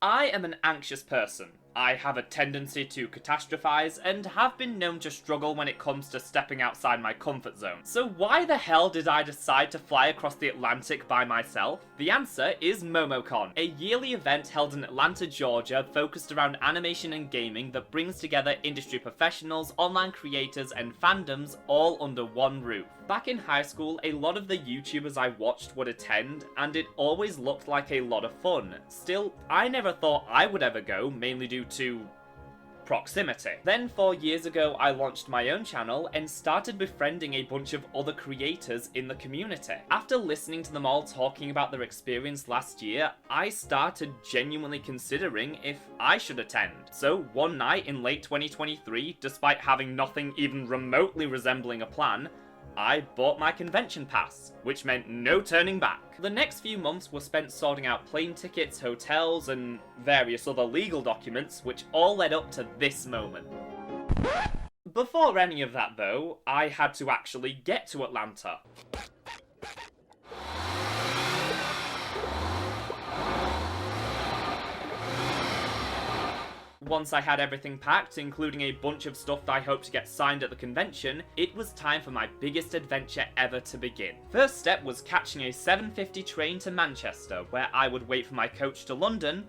I am an anxious person. I have a tendency to catastrophize and have been known to struggle when it comes to stepping outside my comfort zone. So why the hell did I decide to fly across the Atlantic by myself? The answer is Momocon, a yearly event held in Atlanta, Georgia, focused around animation and gaming that brings together industry professionals, online creators, and fandoms all under one roof. Back in high school, a lot of the YouTubers I watched would attend, and it always looked like a lot of fun. Still, I never thought I would ever go, mainly due to proximity. Then 4 years ago I launched my own channel and started befriending a bunch of other creators in the community. After listening to them all talking about their experience last year, I started genuinely considering if I should attend. So one night in late 2023, despite having nothing even remotely resembling a plan, I bought my convention pass, which meant no turning back. The next few months were spent sorting out plane tickets, hotels, and various other legal documents, which all led up to this moment. Before any of that though, I had to actually get to Atlanta. Once I had everything packed, including a bunch of stuff that I hoped to get signed at the convention, it was time for my biggest adventure ever to begin. First step was catching a 7:50 train to Manchester, where I would wait for my coach to London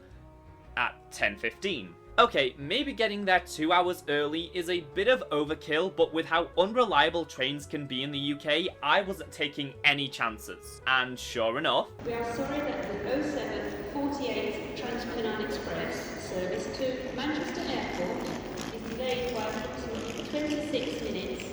at 10:15. Okay, maybe getting there 2 hours early is a bit of overkill, but with how unreliable trains can be in the UK, I wasn't taking any chances. And sure enough, we are sorry that the 0748 Transpennine Express service to Manchester Airport is delayed by approximately 26 minutes.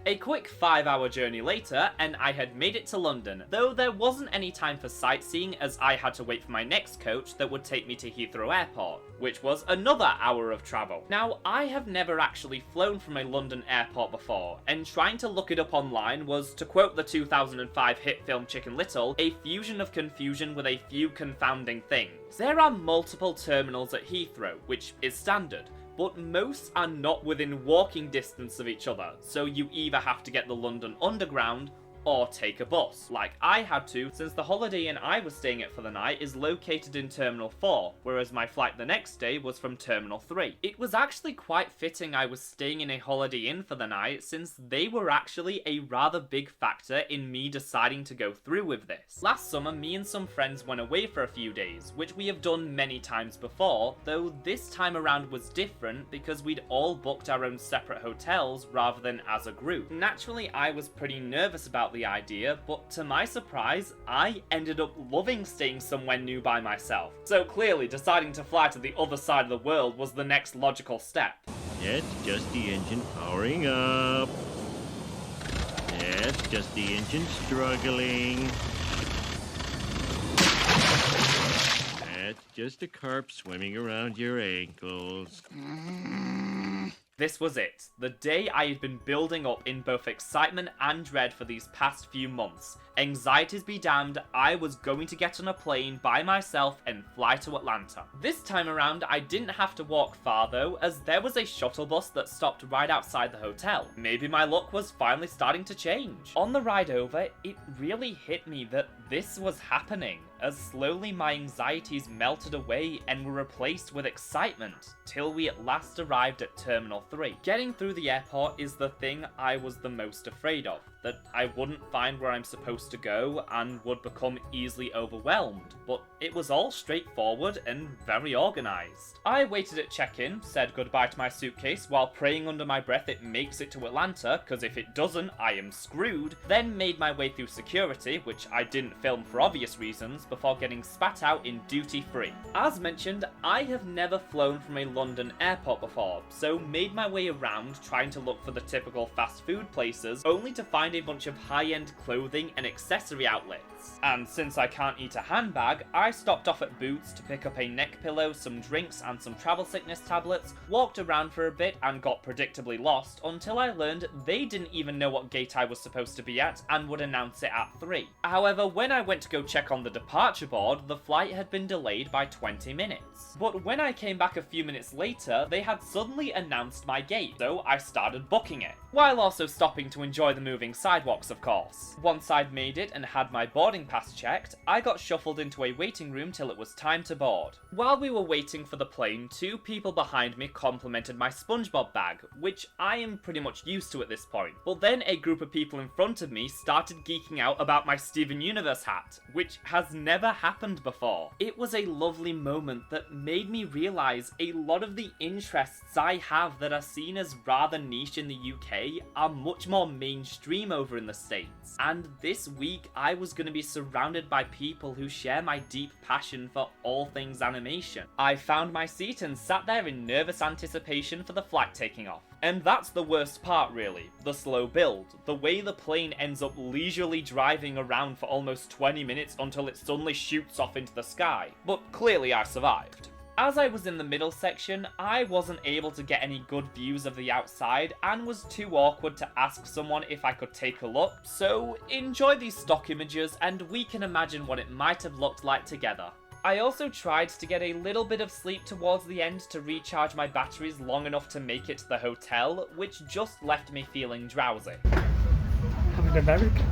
a quick 5-hour journey later, and I had made it to London, though there wasn't any time for sightseeing as I had to wait for my next coach that would take me to Heathrow Airport, which was another hour of travel. Now, I have never actually flown from a London airport before, and trying to look it up online was, to quote the 2005 hit film Chicken Little, a fusion of confusion with a few confounding things. There are multiple terminals at Heathrow, which is standard, but most are not within walking distance of each other, so you either have to get the London Underground or take a bus, like I had to, since the Holiday Inn I was staying at for the night is located in Terminal 4, whereas my flight the next day was from Terminal 3. It was actually quite fitting I was staying in a Holiday Inn for the night, since they were actually a rather big factor in me deciding to go through with this. Last summer, me and some friends went away for a few days, which we have done many times before, though this time around was different because we'd all booked our own separate hotels rather than as a group. Naturally, I was pretty nervous about the idea, but to my surprise, I ended up loving staying somewhere new by myself. So clearly, deciding to fly to the other side of the world was the next logical step. It's just the engine powering up. It's just the engine struggling. It's just a carp swimming around your ankles. This was it, the day I had been building up in both excitement and dread for these past few months. Anxieties be damned, I was going to get on a plane by myself and fly to Atlanta. This time around, I didn't have to walk far though, as there was a shuttle bus that stopped right outside the hotel. Maybe my luck was finally starting to change. On the ride over, it really hit me that this was happening, as slowly my anxieties melted away and were replaced with excitement, till we at last arrived at Terminal 3. Getting through the airport is the thing I was the most afraid of, that I wouldn't find where I'm supposed to go and would become easily overwhelmed, but it was all straightforward and very organised. I waited at check-in, said goodbye to my suitcase while praying under my breath it makes it to Atlanta, cause if it doesn't, I am screwed, then made my way through security, which I didn't film for obvious reasons, before getting spat out in duty-free. As mentioned, I have never flown from a London airport before, so made my way around trying to look for the typical fast food places, only to find a bunch of high-end clothing and accessory outlets. And since I can't eat a handbag, I stopped off at Boots to pick up a neck pillow, some drinks and some travel sickness tablets, walked around for a bit and got predictably lost until I learned they didn't even know what gate I was supposed to be at and would announce it at 3. However, when I went to go check on the departure board, the flight had been delayed by 20 minutes. But when I came back a few minutes later, they had suddenly announced my gate, so I started booking it, while also stopping to enjoy the moving sidewalks, of course. Once I'd made it and had my boarding pass checked, I got shuffled into a waiting room till it was time to board. While we were waiting for the plane, two people behind me complimented my SpongeBob bag, which I am pretty much used to at this point. But then a group of people in front of me started geeking out about my Steven Universe hat, which has never happened before. It was a lovely moment that made me realise a lot of the interests I have that are seen as rather niche in the UK are much more mainstream over in the States. And this week I was going to be surrounded by people who share my deep passion for all things animation. I found my seat and sat there in nervous anticipation for the flight taking off. And that's the worst part really, the slow build, the way the plane ends up leisurely driving around for almost 20 minutes until it suddenly shoots off into the sky. But clearly I survived. As I was in the middle section, I wasn't able to get any good views of the outside and was too awkward to ask someone if I could take a look, so enjoy these stock images and we can imagine what it might have looked like together. I also tried to get a little bit of sleep towards the end to recharge my batteries long enough to make it to the hotel, which just left me feeling drowsy. Having America.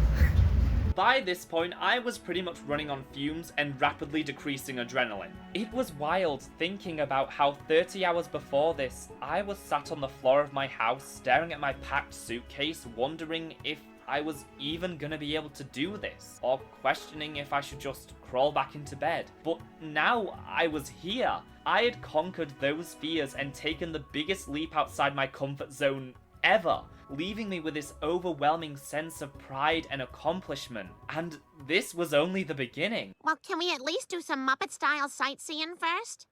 By this point, I was pretty much running on fumes and rapidly decreasing adrenaline. It was wild thinking about how 30 hours before this, I was sat on the floor of my house staring at my packed suitcase, wondering if I was even gonna be able to do this, or questioning if I should just crawl back into bed. But now I was here. I had conquered those fears and taken the biggest leap outside my comfort zone ever, leaving me with this overwhelming sense of pride and accomplishment. And this was only the beginning. Well, can we at least do some Muppet-style sightseeing first?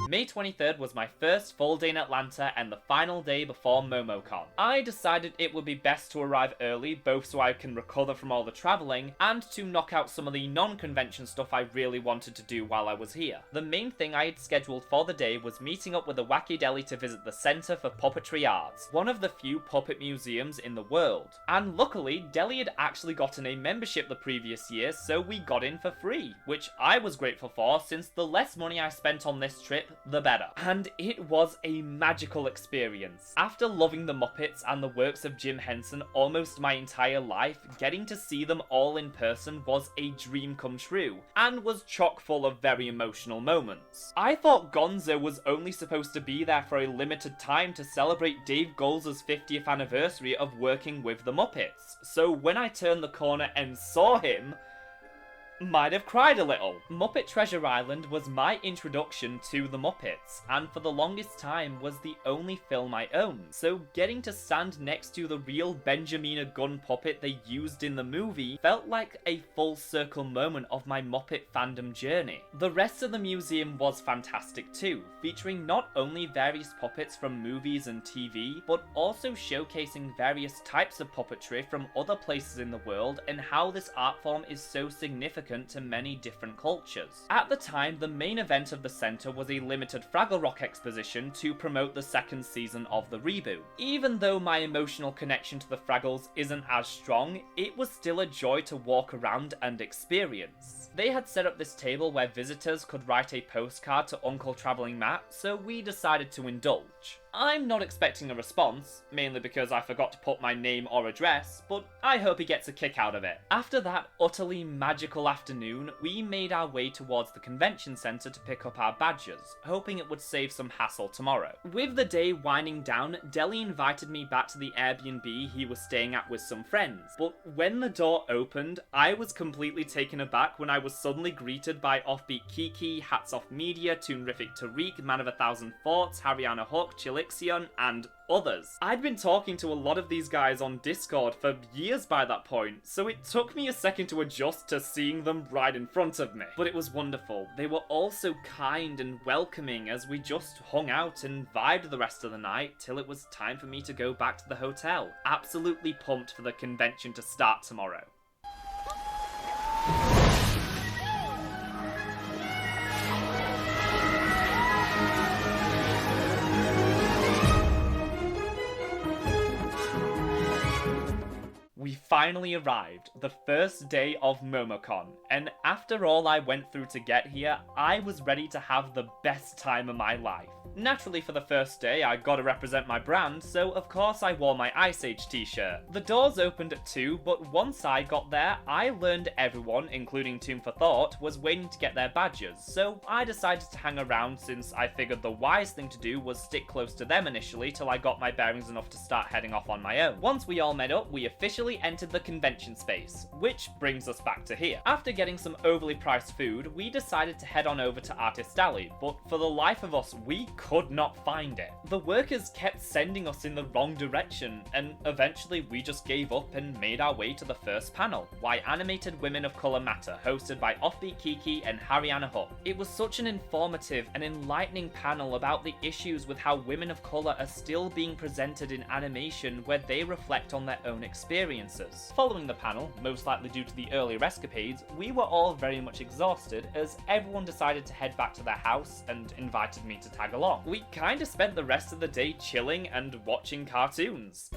May 23rd was my first full day in Atlanta and the final day before Momocon. I decided it would be best to arrive early, both so I can recover from all the travelling, and to knock out some of the non-convention stuff I really wanted to do while I was here. The main thing I had scheduled for the day was meeting up with a wacky deli to visit the Centre for Puppetry Arts, one of the few puppet museums in the world. And luckily, Deli had actually gotten a membership the previous year, so we got in for free, which I was grateful for since the less money I spent on this trip, the better. And it was a magical experience. After loving the Muppets and the works of Jim Henson almost my entire life, getting to see them all in person was a dream come true, and was chock full of very emotional moments. I thought Gonzo was only supposed to be there for a limited time to celebrate Dave Goelz's 50th anniversary of working with the Muppets, so when I turned the corner and saw him, might have cried a little. Muppet Treasure Island was my introduction to the Muppets, and for the longest time was the only film I owned, so getting to stand next to the real Benjamina Gunn puppet they used in the movie felt like a full circle moment of my Muppet fandom journey. The rest of the museum was fantastic too, featuring not only various puppets from movies and TV, but also showcasing various types of puppetry from other places in the world and how this art form is so significant to many different cultures. At the time, the main event of the centre was a limited Fraggle Rock exposition to promote the second season of the reboot. Even though my emotional connection to the Fraggles isn't as strong, it was still a joy to walk around and experience. They had set up this table where visitors could write a postcard to Uncle Travelling Matt, so we decided to indulge. I'm not expecting a response, mainly because I forgot to put my name or address, but I hope he gets a kick out of it. After that utterly magical afternoon, we made our way towards the convention centre to pick up our badges, hoping it would save some hassle tomorrow. With the day winding down, Deli invited me back to the Airbnb he was staying at with some friends, but when the door opened, I was completely taken aback when I was suddenly greeted by Offbeat Kiki, Hats Off Media, Toonrific Tariq, Man of a Thousand Thoughts, Hariana Hook, Chilixion, and others. I'd been talking to a lot of these guys on Discord for years by that point, so it took me a second to adjust to seeing them right in front of me. But it was wonderful. They were all so kind and welcoming as we just hung out and vibed the rest of the night till it was time for me to go back to the hotel. Absolutely pumped for the convention to start tomorrow. We finally arrived, the first day of Momocon, and after all I went through to get here, I was ready to have the best time of my life. Naturally, for the first day, I gotta represent my brand, so of course I wore my Ice Age t-shirt. The doors opened at 2, but once I got there, I learned everyone, including Tomb for Thought, was waiting to get their badges, so I decided to hang around since I figured the wise thing to do was stick close to them initially till I got my bearings enough to start heading off on my own. Once we all met up, we officially entered the convention space, which brings us back to here. After getting some overly priced food, we decided to head on over to Artist Alley, but for the life of us, we could not find it. The workers kept sending us in the wrong direction, and eventually we just gave up and made our way to the first panel, Why Animated Women of Colour Matter, hosted by Offbeat Kiki and Hariana Hutt. It was such an informative and enlightening panel about the issues with how women of colour are still being presented in animation where they reflect on their own experiences. Following the panel, most likely due to the earlier escapades, we were all very much exhausted as everyone decided to head back to their house and invited me to tag along. We kinda spent the rest of the day chilling and watching cartoons.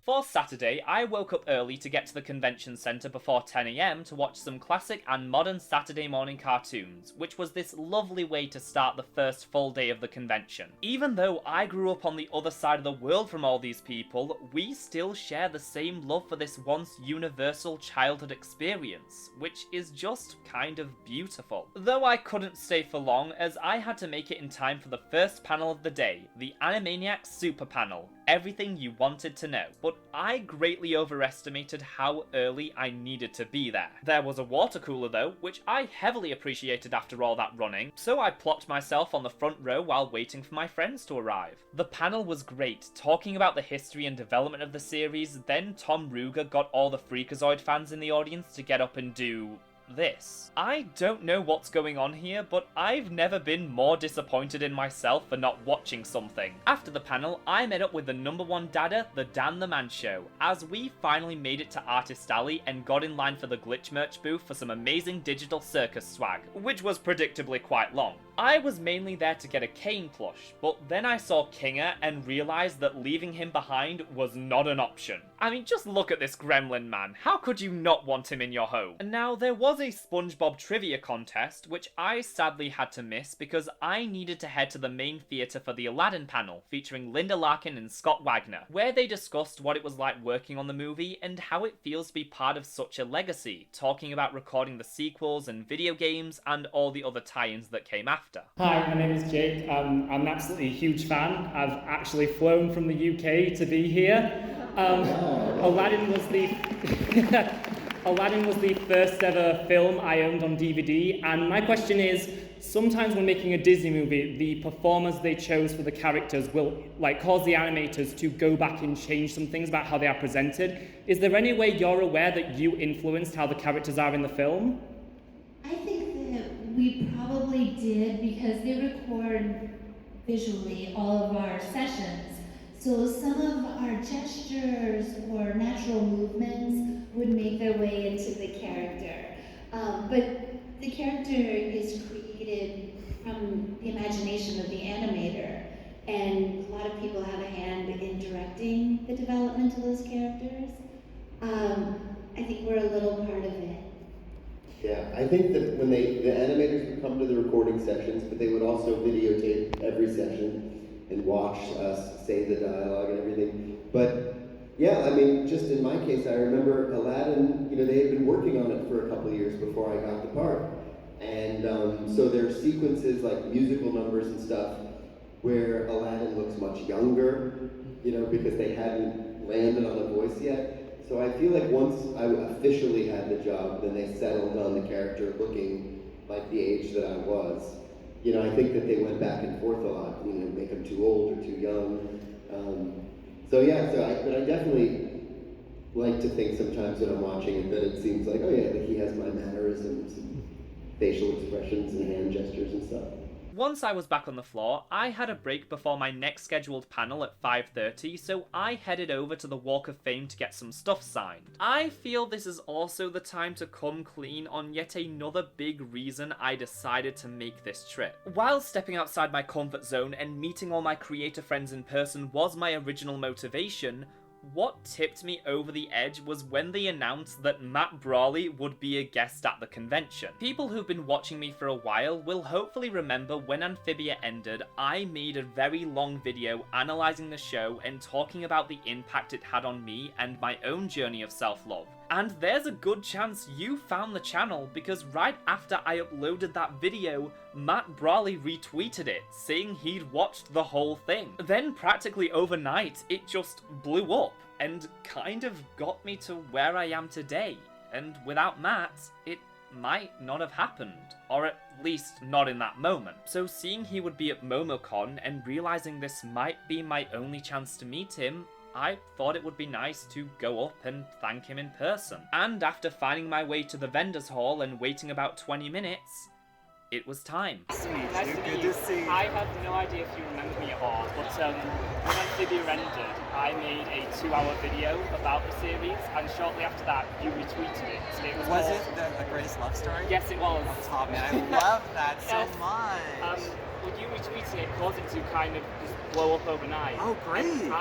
For Saturday, I woke up early to get to the convention centre before 10 AM to watch some classic and modern Saturday morning cartoons, which was this lovely way to start the first full day of the convention. Even though I grew up on the other side of the world from all these people, we still share the same love for this once universal childhood experience, which is just kind of beautiful. Though I couldn't stay for long as I had to make it in time for the first panel of the day, the Animaniacs Super Panel. Everything you wanted to know, but I greatly overestimated how early I needed to be there. There was a water cooler though, which I heavily appreciated after all that running, so I plopped myself on the front row while waiting for my friends to arrive. The panel was great, talking about the history and development of the series, then Tom Ruger got all the Freakazoid fans in the audience to get up and do this. I don't know what's going on here, but I've never been more disappointed in myself for not watching something. After the panel, I met up with the #1 dada, the Dan the Man Show, as we finally made it to Artist Alley and got in line for the Glitch merch booth for some amazing digital circus swag, which was predictably quite long. I was mainly there to get a Kane plush, but then I saw Kinger and realised that leaving him behind was not an option. I mean, just look at this gremlin man, how could you not want him in your home? And now, there was a SpongeBob trivia contest, which I sadly had to miss because I needed to head to the main theatre for the Aladdin panel, featuring Linda Larkin and Scott Wagner, where they discussed what it was like working on the movie and how it feels to be part of such a legacy, talking about recording the sequels and video games and all the other tie-ins that came after. Hi, my name is Jake. I'm an absolutely huge fan. I've actually flown from the UK to be here. Aladdin was the Aladdin was the first ever film I owned on DVD, and my question is, sometimes when making a Disney movie, the performers they chose for the characters will cause the animators to go back and change some things about how they are presented. Is there any way you're aware that you influenced how the characters are in the film? I think that we probably did because they record visually all of our sessions. So some of our gestures or natural movements would make their way into the character. But the character is created from the imagination of the animator. And a lot of people have a hand in directing the development of those characters. I think we're a little part of it. Yeah, I think that when the animators would come to the recording sessions, but they would also videotape every session and watch us say the dialogue and everything. But yeah, I mean, just in my case, I remember Aladdin, they had been working on it for a couple of years before I got the part. And so there are sequences like musical numbers and stuff where Aladdin looks much younger, because they hadn't landed on a voice yet. So I feel like once I officially had the job, then they settled on the character looking like the age that I was. I think that they went back and forth a lot, make him too old or too young. But I definitely like to think sometimes when I'm watching it that it seems like, oh yeah, that he has my mannerisms and facial expressions and hand gestures and stuff. Once I was back on the floor, I had a break before my next scheduled panel at 5:30, so I headed over to the Walk of Fame to get some stuff signed. I feel this is also the time to come clean on yet another big reason I decided to make this trip. While stepping outside my comfort zone and meeting all my creator friends in person was my original motivation, what tipped me over the edge was when they announced that Matt Brawley would be a guest at the convention. People who've been watching me for a while will hopefully remember when Amphibia ended, I made a very long video analysing the show and talking about the impact it had on me and my own journey of self-love. And there's a good chance you found the channel because right after I uploaded that video, Matt Brawley retweeted it, saying he'd watched the whole thing. Then practically overnight, it just blew up and kind of got me to where I am today. And without Matt, it might not have happened. Or at least not in that moment. So seeing he would be at Momocon and realising this might be my only chance to meet him, I thought it would be nice to go up and thank him in person. And after finding my way to the vendor's hall and waiting about 20 minutes, it was time. Nice to meet you. I have no idea if you remember me at all, but when Amphibia ended, I made a 2-hour video about the series, and shortly after that, you retweeted it. Was it the greatest love story? Yes, it was. Oh man, I love that so much. When you retweeted it, caused it to kind of just blow up overnight. Oh, great! And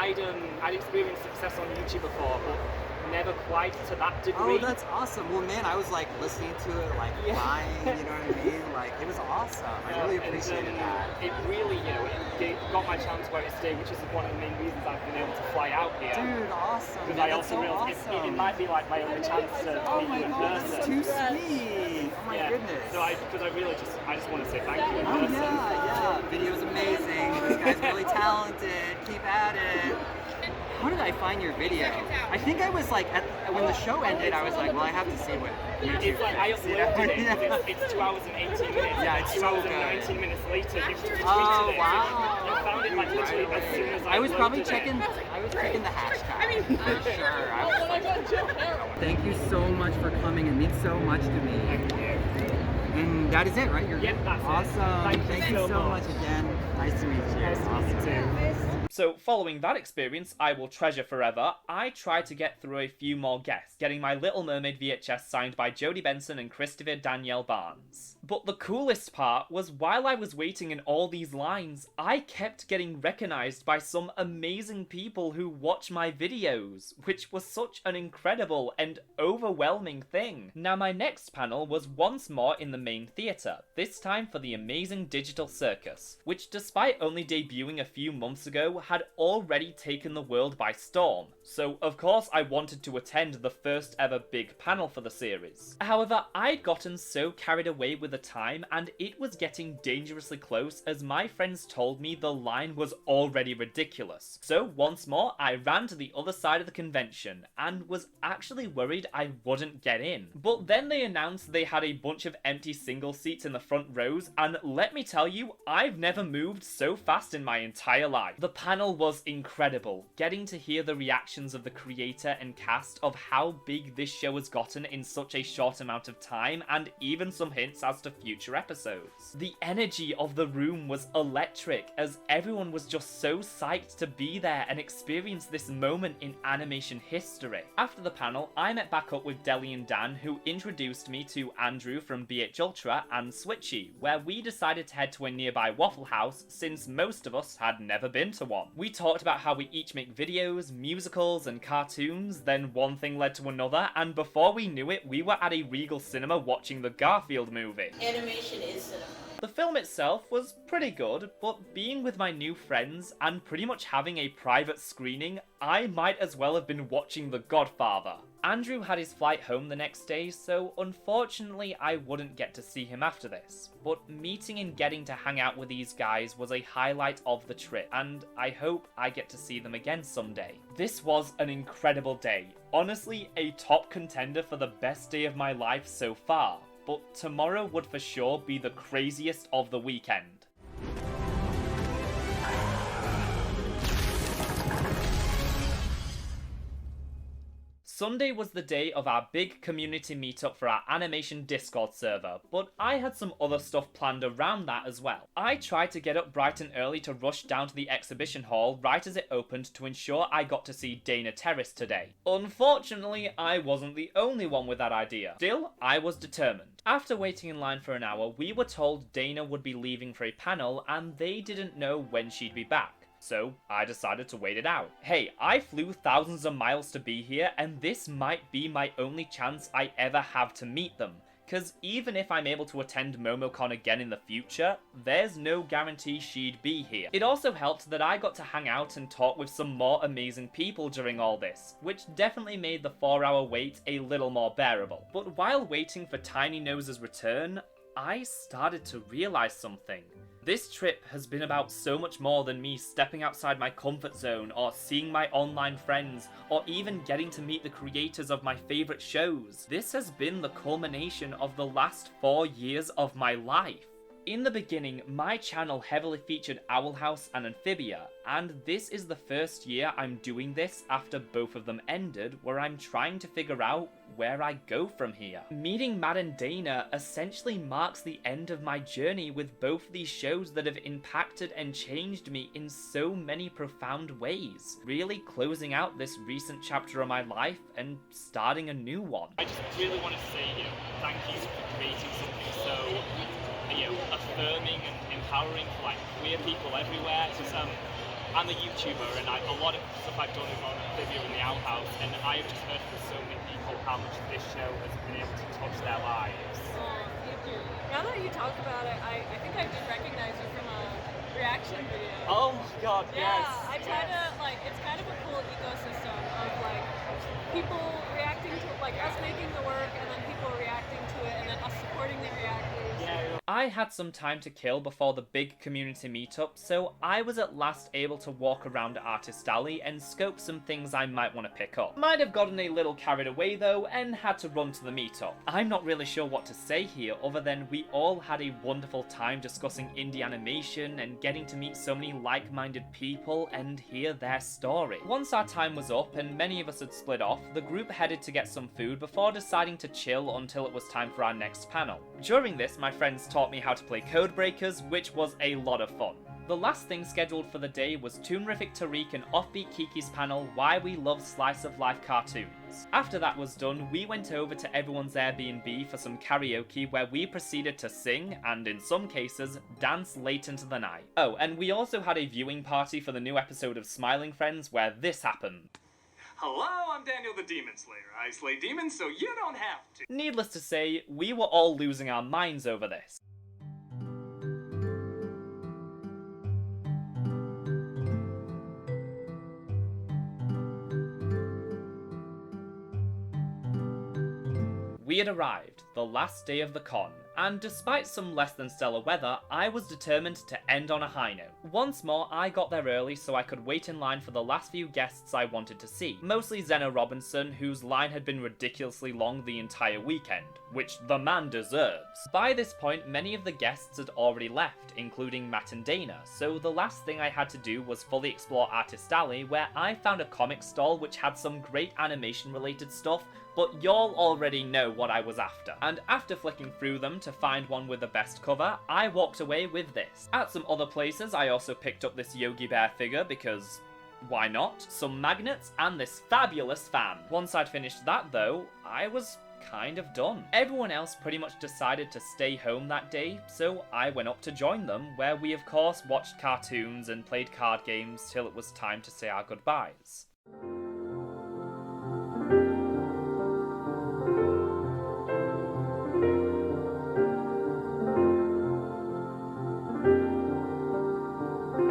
I'd experienced success on YouTube before, but never quite to that degree. Oh, that's awesome. Well, man, I was like listening to it, like crying, you know what I mean? Like, it was awesome. I really appreciated that. It really, it got my chance where it stayed, which is one of the main reasons I've been able to fly out here. Dude, awesome. Because I also realized it might be like my only chance to meet you in person. That's too sweet. Oh my goodness. So I just want to say thank you in person. Yeah. Video's amazing. This guy's really talented. Keep at it. How did I find your video? I think I was like, when the show ended, I was like, well, I have to see what YouTube It's like, I uploaded it, it's 2 hours and 18 minutes. Yeah, it's 2 so hours good. and 19 minutes later, you retweeted it. Wow. You found it like literally as soon as I was probably uploaded checking, it. I was checking the hashtag, for sure. I was like, thank you so much for coming. It means so much to me. Thank you. And that is it, right? Yep, that's it. Awesome. Thank you you so so much. much again. Nice to meet you. Nice to meet you too. So following that experience I will treasure forever, I tried to get through a few more guests, getting my Little Mermaid VHS signed by Jodie Benson and Christopher Danielle Barnes. But the coolest part was while I was waiting in all these lines, I kept getting recognised by some amazing people who watch my videos, which was such an incredible and overwhelming thing. Now my next panel was once more in the main theatre, this time for the amazing Digital Circus, which despite only debuting a few months ago, had already taken the world by storm, so of course I wanted to attend the first ever big panel for the series. However, I'd gotten so carried away with the time and it was getting dangerously close as my friends told me the line was already ridiculous. So once more I ran to the other side of the convention and was actually worried I wouldn't get in. But then they announced they had a bunch of empty single seats in the front rows, and let me tell you, I've never moved so fast in my entire life. The panel was incredible, getting to hear the reactions of the creator and cast of how big this show has gotten in such a short amount of time, and even some hints as to future episodes. The energy of the room was electric, as everyone was just so psyched to be there and experience this moment in animation history. After the panel, I met back up with Deli and Dan, who introduced me to Andrew from BH Ultra and Switchy, where we decided to head to a nearby Waffle House since most of us had never been to one. We talked about how we each make videos, musicals, and cartoons, then one thing led to another, and before we knew it, we were at a Regal cinema watching the Garfield movie. Animation is cinema. The film itself was pretty good, but being with my new friends and pretty much having a private screening, I might as well have been watching The Godfather. Andrew had his flight home the next day, so unfortunately I wouldn't get to see him after this. But meeting and getting to hang out with these guys was a highlight of the trip, and I hope I get to see them again someday. This was an incredible day. Honestly, a top contender for the best day of my life so far. But tomorrow would for sure be the craziest of the weekend. Sunday was the day of our big community meetup for our animation Discord server, but I had some other stuff planned around that as well. I tried to get up bright and early to rush down to the exhibition hall right as it opened to ensure I got to see Dana Terrace today. Unfortunately, I wasn't the only one with that idea. Still, I was determined. After waiting in line for an hour, we were told Dana would be leaving for a panel and they didn't know when she'd be back. So I decided to wait it out. Hey, I flew thousands of miles to be here and this might be my only chance I ever have to meet them. Cause even if I'm able to attend Momocon again in the future, there's no guarantee she'd be here. It also helped that I got to hang out and talk with some more amazing people during all this, which definitely made the 4-hour wait a little more bearable. But while waiting for Tiny Nose's return, I started to realize something. This trip has been about so much more than me stepping outside my comfort zone or seeing my online friends or even getting to meet the creators of my favourite shows. This has been the culmination of the last 4 years of my life. In the beginning, my channel heavily featured Owl House and Amphibia, and this is the first year I'm doing this after both of them ended, where I'm trying to figure out where I go from here. Meeting Matt and Dana essentially marks the end of my journey with both these shows that have impacted and changed me in so many profound ways, really closing out this recent chapter of my life and starting a new one. I just really want to say, thank you for creating something so affirming and empowering for queer people everywhere. I'm a YouTuber and a lot of stuff I've done is on Amphibia in the Owl House, and I have just heard from so many people how much this show has been able to touch their lives. Thank you. Now that you talk about it, I think I did recognize you from a reaction video. Oh my god, yeah, yes! I try to, it's kind of a cool ecosystem of people reacting to, us making the work and then people reacting to it and then us supporting the reactors. I had some time to kill before the big community meetup, so I was at last able to walk around Artist Alley and scope some things I might want to pick up. Might have gotten a little carried away though and had to run to the meetup. I'm not really sure what to say here other than we all had a wonderful time discussing indie animation and getting to meet so many like-minded people and hear their story. Once our time was up and many of us had split off, the group headed to get some food before deciding to chill until it was time for our next panel. During this, my friends taught me how to play Code Breakers, which was a lot of fun. The last thing scheduled for the day was Toonrific Tariq and Offbeat Kiki's panel, Why We Love Slice of Life Cartoons. After that was done, we went over to everyone's Airbnb for some karaoke where we proceeded to sing, and in some cases, dance late into the night. Oh, and we also had a viewing party for the new episode of Smiling Friends where this happened. Hello, I'm Daniel the Demon Slayer. I slay demons so you don't have to. Needless to say, we were all losing our minds over this. We had arrived, the last day of the con, and despite some less than stellar weather, I was determined to end on a high note. Once more, I got there early so I could wait in line for the last few guests I wanted to see, mostly Zeno Robinson, whose line had been ridiculously long the entire weekend, which the man deserves. By this point, many of the guests had already left, including Matt and Dana, so the last thing I had to do was fully explore Artist Alley, where I found a comic stall which had some great animation related stuff, but y'all already know what I was after. And after flicking through them to find one with the best cover, I walked away with this. At some other places, I also picked up this Yogi Bear figure because why not? Some magnets and this fabulous fan. Once I'd finished that though, I was kind of done. Everyone else pretty much decided to stay home that day, so I went up to join them, where we of course watched cartoons and played card games till it was time to say our goodbyes.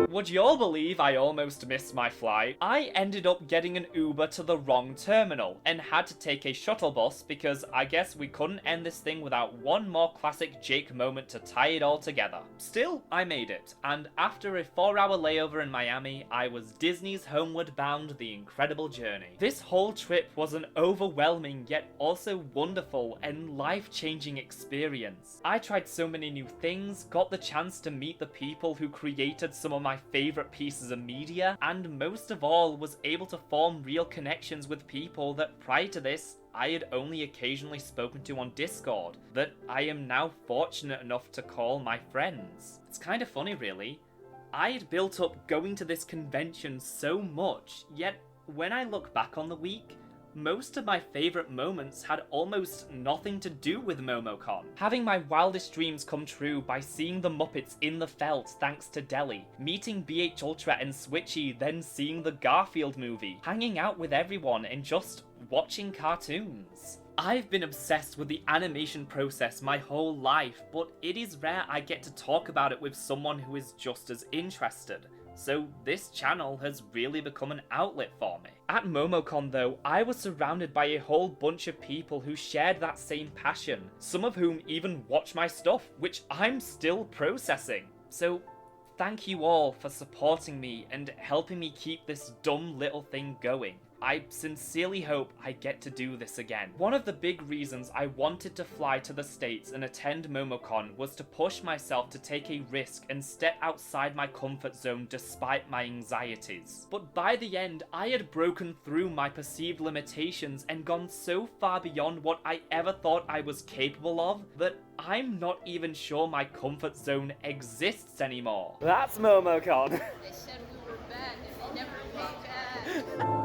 Would y'all believe I almost missed my flight? I ended up getting an Uber to the wrong terminal and had to take a shuttle bus because I guess we couldn't end this thing without one more classic Jake moment to tie it all together. Still, I made it, and after a 4-hour layover in Miami, I was Disney's Homeward Bound: The Incredible Journey. This whole trip was an overwhelming yet also wonderful and life-changing experience. I tried so many new things, got the chance to meet the people who created some of my favourite pieces of media, and most of all was able to form real connections with people that prior to this I had only occasionally spoken to on Discord, that I am now fortunate enough to call my friends. It's kind of funny really. I had built up going to this convention so much, yet when I look back on the week, most of my favourite moments had almost nothing to do with Momocon. Having my wildest dreams come true by seeing the Muppets in the felt thanks to Deli, meeting BH Ultra and Switchy, then seeing the Garfield movie, hanging out with everyone and just watching cartoons. I've been obsessed with the animation process my whole life, but it is rare I get to talk about it with someone who is just as interested. So this channel has really become an outlet for me. At Momocon though, I was surrounded by a whole bunch of people who shared that same passion, some of whom even watch my stuff, which I'm still processing. So thank you all for supporting me and helping me keep this dumb little thing going. I sincerely hope I get to do this again. One of the big reasons I wanted to fly to the States and attend Momocon was to push myself to take a risk and step outside my comfort zone despite my anxieties. But by the end, I had broken through my perceived limitations and gone so far beyond what I ever thought I was capable of that I'm not even sure my comfort zone exists anymore. That's Momocon. They said we were bad and they never came back.